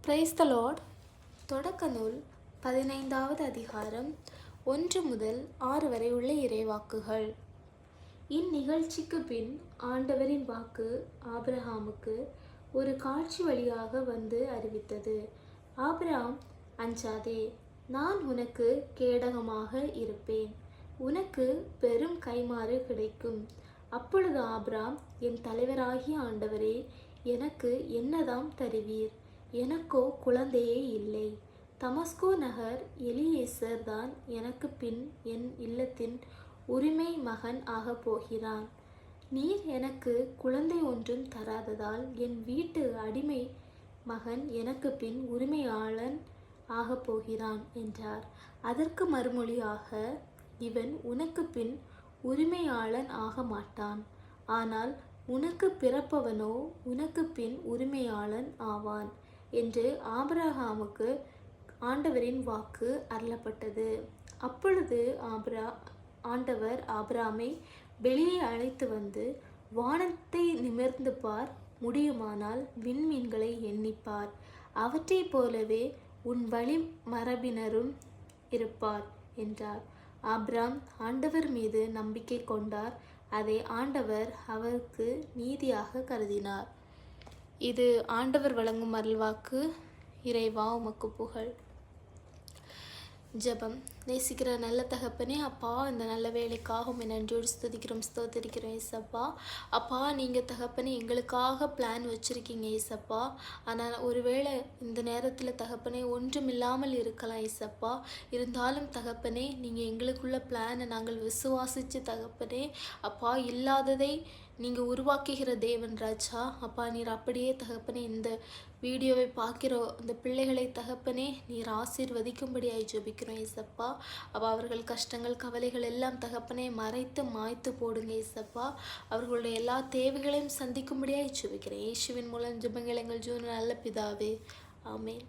Praise the Lord. தொடக்க நூல் 15வது அதிகாரம் 1 முதல் 6 வரை உள்ள இறைவாக்குகள். இந்நிகழ்ச்சிக்கு பின் ஆண்டவரின் வாக்கு ஆபிரகாமுக்கு ஒரு காட்சி வழியாக வந்து அறிவித்தது. ஆபிரகாம், அஞ்சாதே, நான் உனக்கு கேடகமாக இருப்பேன், உனக்கு பெரும் கைமாறு கிடைக்கும். அப்பொழுது ஆபிரகாம், என் தலைவராகிய ஆண்டவரே, எனக்கு என்னதாம் தருவீர்? எனக்கோ குழந்தையே இல்லை. தமஸ்கு நகர் எலியேசர் தான் எனக்கு பின் என் இல்லத்தின் உரிமை மகன் ஆகப் போகிறான். நீர் எனக்கு குழந்தை ஒன்றும் தராததால் என் வீட்டு அடிமை மகன் எனக்கு பின் உரிமையாளன் ஆகப் போகிறான் என்றார். அதற்கு மறுமொழியாக, இவன் உனக்கு பின் உரிமையாளன் ஆக மாட்டான், ஆனால் உனக்கு பிறப்பவனோ உனக்கு பின் உரிமையாளன் ஆவான் என்று ஆபிரகாமுக்கு ஆண்டவரின் வாக்கு அருளப்பட்டது. அப்பொழுது ஆண்டவர் ஆபிரகாமை வெளியே அழைத்து வந்து, வானத்தை நிமிர்ந்து பார், முடியுமானால் விண்மீன்களை எண்ணிப்பார், அவற்றைப் போலவே உன் வழி மரபினரும் இருப்பார் என்றார். ஆபிரகாம் ஆண்டவர் மீது நம்பிக்கை கொண்டார். அதை ஆண்டவர் அவருக்கு நீதியாக கருதினார். இது ஆண்டவர் வழங்கும் அருள்வாக்கு. இறைவா, உமக்கு புகழ். ஜெபம். நேசிக்கிற நல்ல தகப்பனே, அப்பா, இந்த நல்ல வேலைக்காக உம்மை நன்றியோடு ஸ்துதிக்கிறோம், ஸ்தோத்திரிக்கிறோம் ஏசப்பா. அப்பா, நீங்கள் தகப்பனே எங்களுக்காக பிளான் வச்சுருக்கீங்க ஏசப்பா. ஆனால் ஒருவேளை இந்த நேரத்தில் தகப்பனே ஒன்றும் இல்லாமல் இருக்கலாம் ஏசப்பா. இருந்தாலும் தகப்பனே, நீங்கள் எங்களுக்குள்ள பிளானை நாங்கள் விசுவாசித்து தகப்பனே, அப்பா, இல்லாததை நீங்கள் உருவாக்குகிற தேவன் ராஜா. அப்பா, நீர் அப்படியே தகப்பனே இந்த வீடியோவை பார்க்கிற அந்த பிள்ளைகளை தகப்பனே நீர் ஆசீர்வதிக்கும்படியாய் ஜெபிக்கிறோம் ஏசப்பா. அப்போ அவர்கள் கஷ்டங்கள் கவலைகள் எல்லாம் தகப்பனே மறைத்து மாய்த்து போடுங்க ஏசப்பா. அவர்களுடைய எல்லா தேவைகளையும் சந்திக்கும்படியாய் ஜெபிக்கிறேன். இயேசுவின் மூலம் ஜெபங்கள் எங்கள் ஜீவனில் நல்ல பிதாவே, ஆமென்.